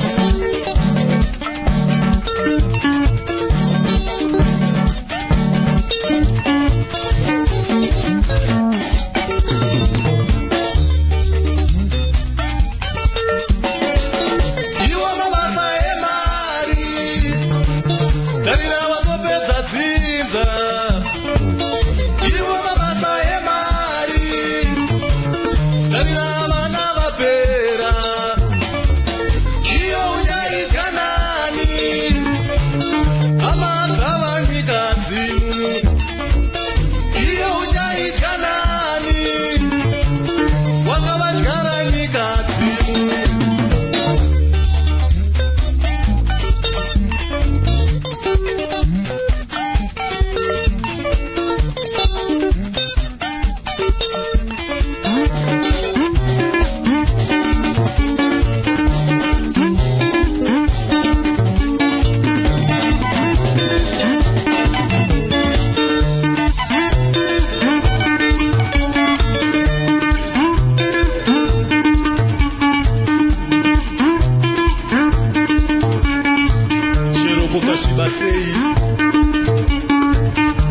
kusimba sei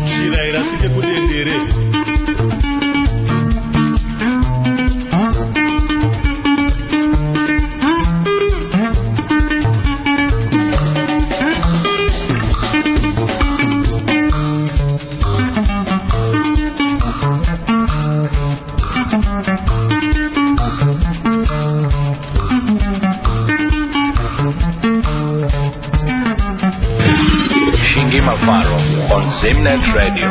shira irasike kudendere Mafaro on Zimnet Radio.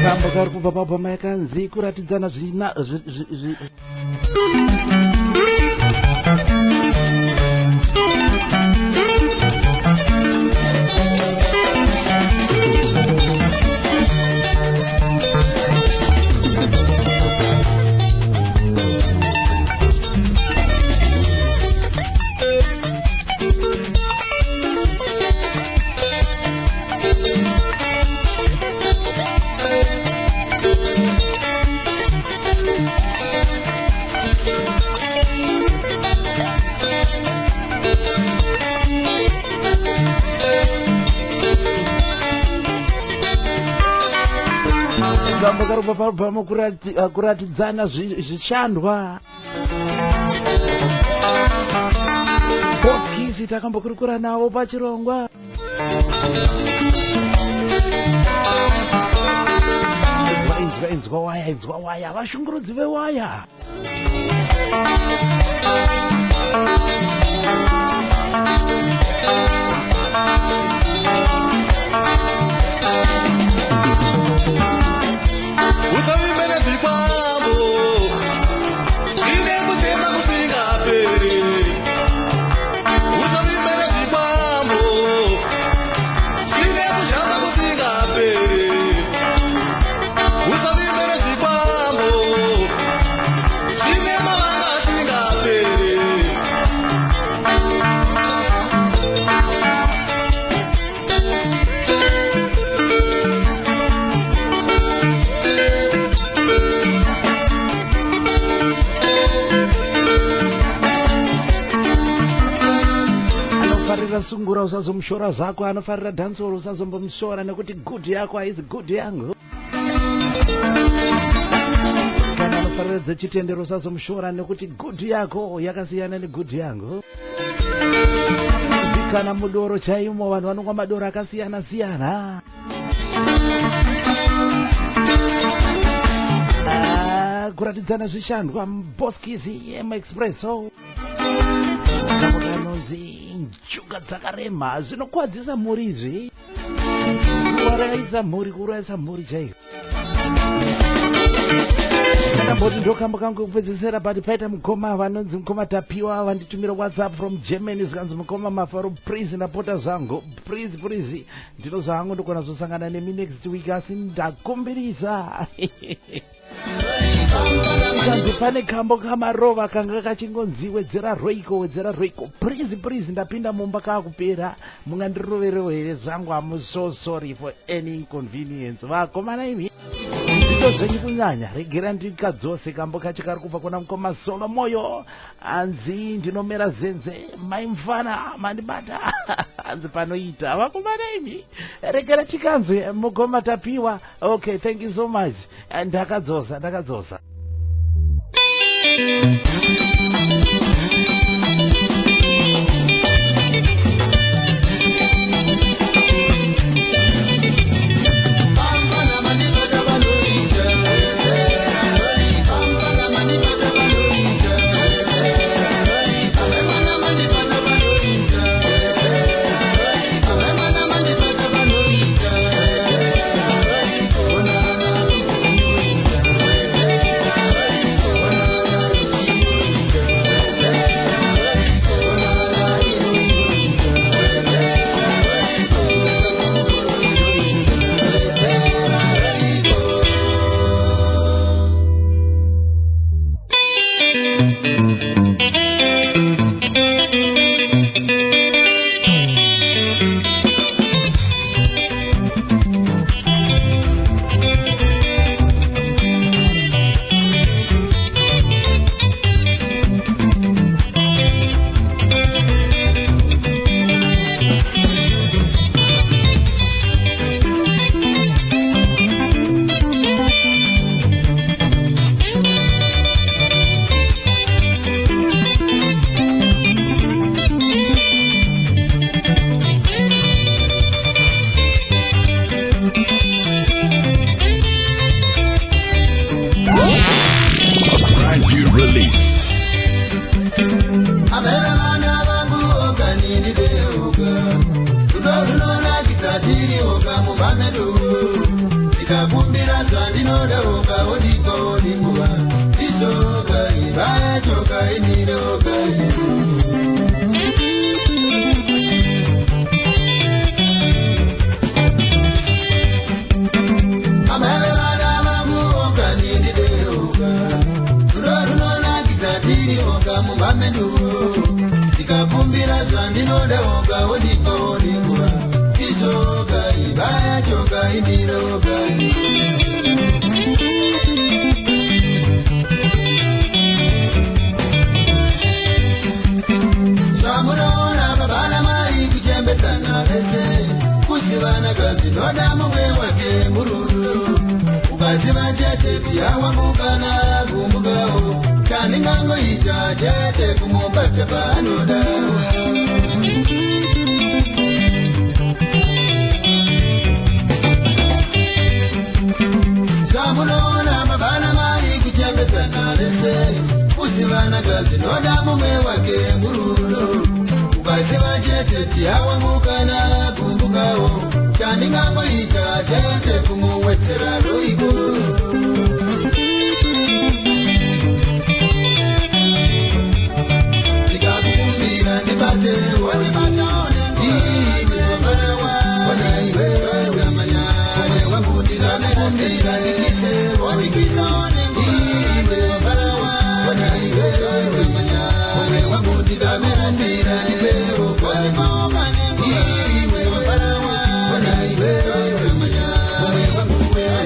Kamba kari kubva pabhoma yakanzi kuratidzana zvina pabhoma kuratidzana zvishandwa bokisi takambokurukura navo pachirongwa inzwa waya vashungurudzi vewaya sungura usazomshora zako anofarira dhansoro usazombomshora nekuti gudhi yako haizi gudhi yangu kana anofarira dzechitendero usazomshora nekuti gudhi yako yakasiyana negudhi yangu kana mudoro chaimo vanhu vanongwa madoro akasiyana siyana kuratidzana zvishandwa muboskisi yemaexpresso kanonzi njuga dzakarema zvinokwadzisa mhuri izvi kuurayisa mhuri chaiyo ndakamboti ndokamba kangu kupedzisira but paita mukoma vanonzi mukoma tapiwa vanditumira whatsapp from Germany zikanzi mukoma Mafaro please ndapota zvangu please ndinozva hangu ndokona zosangana nemi next week asi ndakumbirisa kanzi pane kambo kamarova kanga kachingonzi wedzera roiko please ndapinda mumba kakupera mungandiroverewo here zvangu I'm so sorry for any inconvenience vakomana imi ndito zvenyu kunyanya regera ndikadzose kambo kacho kari kubva kuna mukoma Solo moyo anzi ndinomera zenze maimfana mandibata anzi panoita vakomana imi regera chikanzwi mukoma tapiwa okay thank you so much ndakadzosa Tikakumbira zvandinoda woga wondipa woningura Izoga ibaya choga imiroga Samunaona babana mari kuchembetana vese Kusivana kazi noda mumwe wake mururu Ukaziva chete piyawa mukana kumbukawo Kani ngango ita chete kumubata panoda Samunaona babana mari kuchembetana vese Kusivana kazi noda mumwe wake mururu Ukaziva chete piyawa mukana kumbukawo Kani ngango ita chete kumuwetera roigo Tikakumbira nibate wanibataone Iwe wabarawa wanaiwe wakamanya Ome wambutira nekumbira nikise wanikisone Iwe wabarawa wanaiwe wakamanya Ome wambutira nekumbira nipero kwa maomane Iwe wabarawa wanaiwe wakamanya Ome wambutira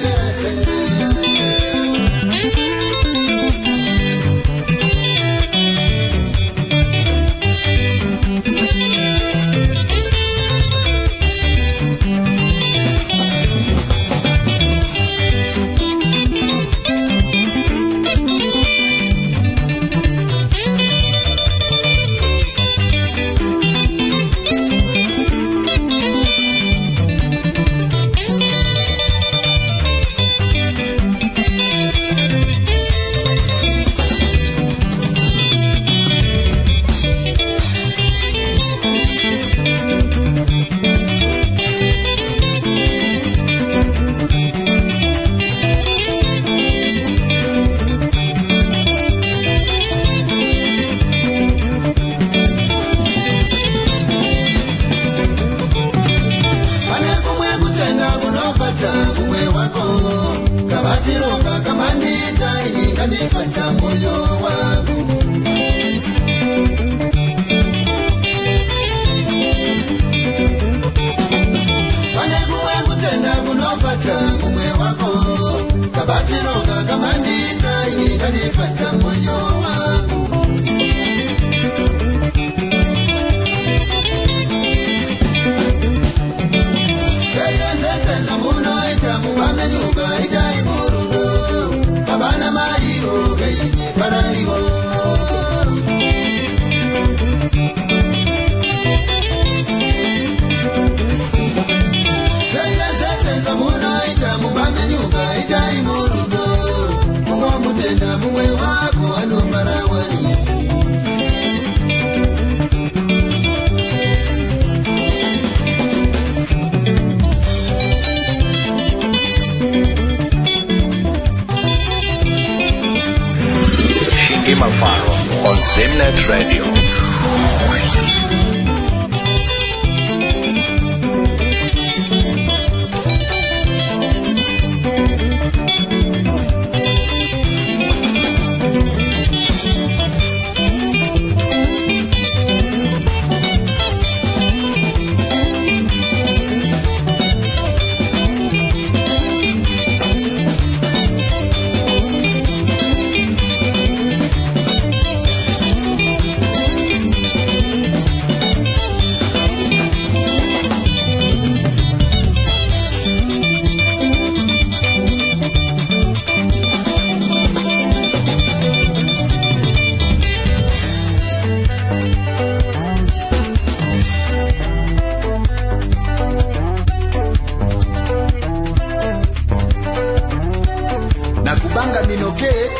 on Zimnet Radio.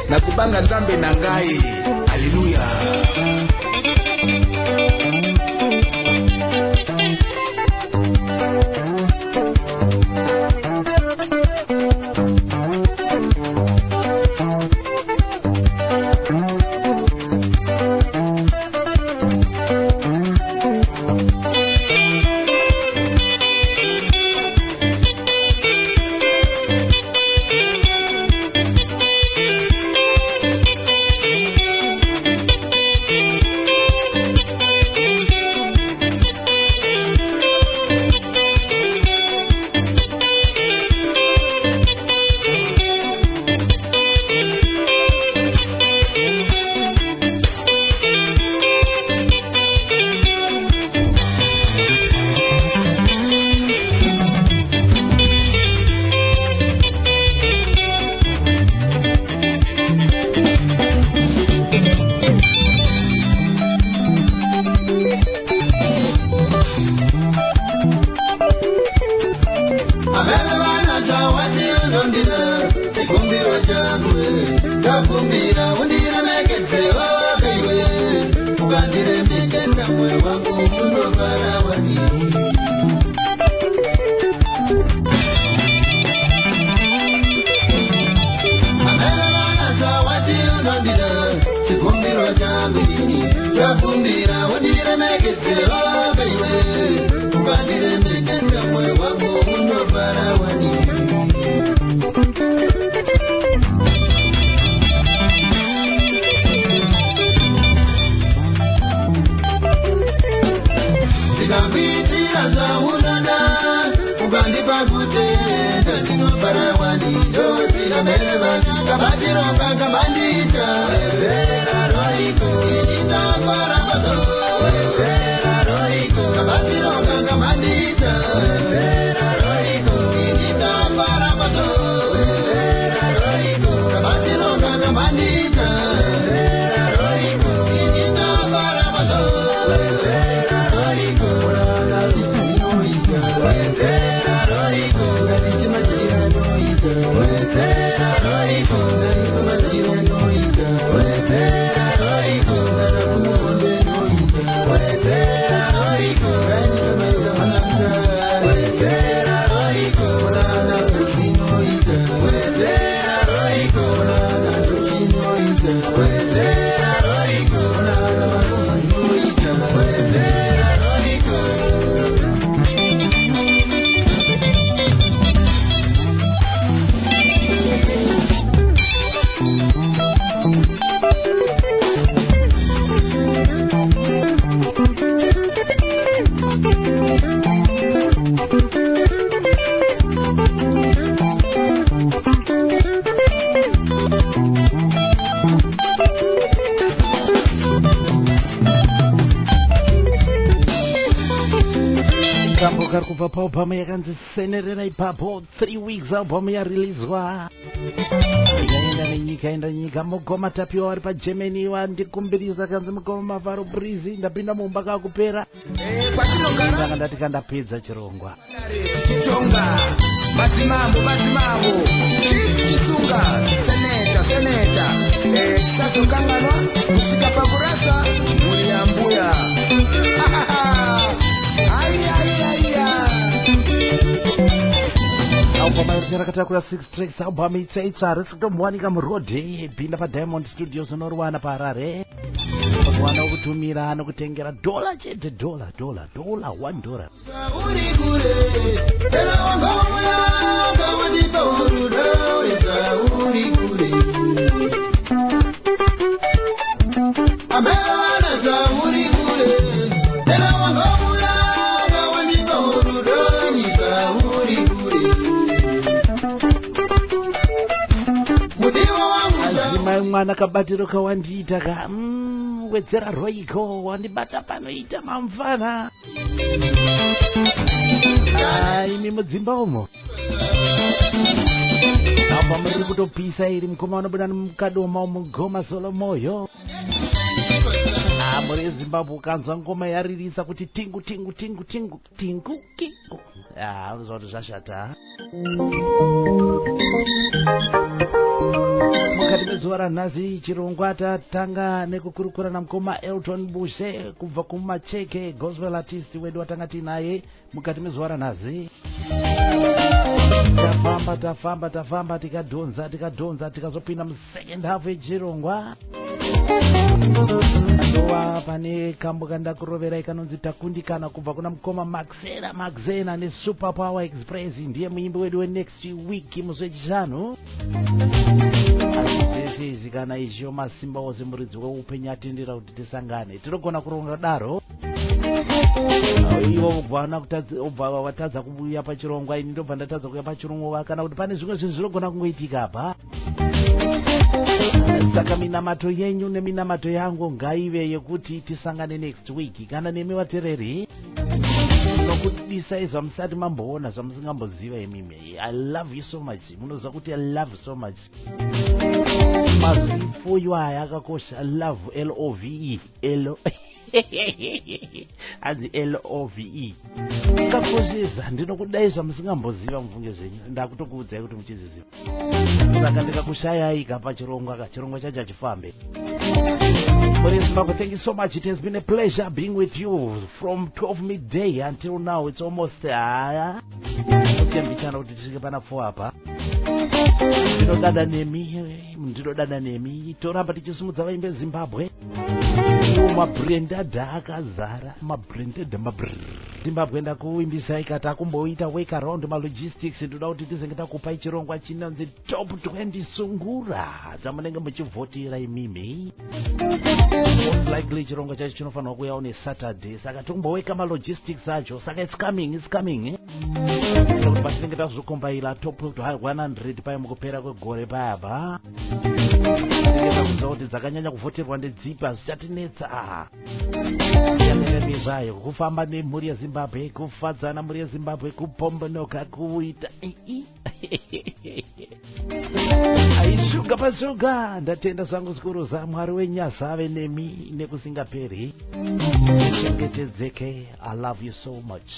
Na kubanga nzambe na ngai. Haleluya. ukandiremekeza moyo wangu unofara wani. Amelana zawati unondida chikumbiro changu chakumbira undiremekeze wakaiwe ukandiremekeza moyo wangu unofara wani. Ndikambitira zvaunada ukandipa kutenda ndinofara wani. Ndozira merevana kabatiroka kabandita wezera roiko ndinofara mazo wezera roiko kabatiroka kabandita wezera roiko ndinofara mazo wezera roiko kabatiroka kabandita wezera roiko ndinofara mazo wezera roiko uranga zinoita wezera roiko ngatichimachira noita wezera roiko ngatichimachira noita wezera roiko ngatakumonde noita wezera roiko ngatichimachira manamta wezera roiko uranga zinoita wezera roiko uranga zinoita wezera roiko uranga zinoita wezera roiko. Kambo karikuva paubhamu yakanzisenerera ipapo 3 weeks albhamu yarilizwa ikaenda nenyika enda nyika. Mugoma tapiwa wari pagermany wandikumbirisa kanzi mugoma mavharo brizi ndapinda mumba kakupera ndanga ndati kandapedza chirongwa Chitonga Madzimambo Chisunga Seneta Chisazokanganwa kusvika pakurasa mhuri yambuya. albhamu yaruti rakatakura 6 tracks. albhamu itsva risi kutombowanika murodhe pinda padiamond studios unoriwana paharare. unowana wekutumira anokutengera dola chete $1. Uri kure tena wangauya kawandipa uruda weza uri kure amewana za uri kure tena wangauya kawandipa uruda weza uri kure mudiwa wangu azimai mwana kabatiro kawandiita ka wedzera roiko wandibata panoita mamfana imi mudzimba umo apa muri kutopisa iri mukoma unobuda nemukadoma mugoma Solomoyo. Muri Zimbabwe ukanzwa ngoma yaririsa kuti tingu tingu tingu tingu tingu kingu unozva kuti zvashata. Mukati mezuva ranhasi chirongwa tatanga nekukurukura namukoma Elton Bushe kubva kumacheke gospel artist wedu watanga tinaye mukati mezuva ranhasi. Tafamba tikadhonza tikazopinda musecond half yechirongwa. Ndova pane kambo kandakuroverai kanonzi takundikana kubva kuna mukoma Maxena neSuper Power Express. Ndiye muimbi wedu wenext week musi wechishanu. Zvese kana izvo masimba ose muridzi weupenyu atendera kuti tisangane tinogona kuronga daro. Ivo ubva watadza kubuya pachirongwa, ini ndobva ndatadza kuya pachirongwa, kana kuti pane zvimwe zvinhu zvinogona kungoitika apa. Saka minamato yenyu neminamato yangu ngaive yekuti tisangane next week. Kana nemi vatereri nokudisai zvamusati mamboona zvamusingamboziva imimi. I love you so much. Munoziva kuti I love you so much. Mazifu aya akakosha. I love LOVE. As LOVE. Kakoshesa ndinokudai zvamusingamboziva mubvunge zvenyu. Ndakutokuudzai kuti muchiziziva. Saka ndikakushayai pachirongwa chirongwa chacho chifambe. Zimbabwe, thank you so much. It has been a pleasure being with you from 12 midday until now. It's almost ndinodada nemi toramba tichisimudza vaimbe Zimbabwe. Mabrendadha akazara Zimbabwe ndakuimbisa ikati akumboita wake around malogistics. Ndoda kuti tizenge takupai chirongwa chinonzi top 20 sungura dzamunenge muchivhotera imimi. Most likely chirongwa chacho chinofanirwa kuya on a Saturday, saka tokumboweka malogistics acho, saka it's coming kuti patinenge tazokombaira top 100 paya mukupera kwegore payapa. Tinenge kuti dzakanyanya kuvhoterwa ndedzipa zvichatinetsa. Zvayo kufamba nemhuri yeZimbabwe, kufadzana mhuri yeZimbabwe, kupombonoka kuita aishuga pashuga. Ndatenda zvangu zvikuru zaMwari wenyasa ave nemi nekusingaperi. Chengetedzeke. I love you so much.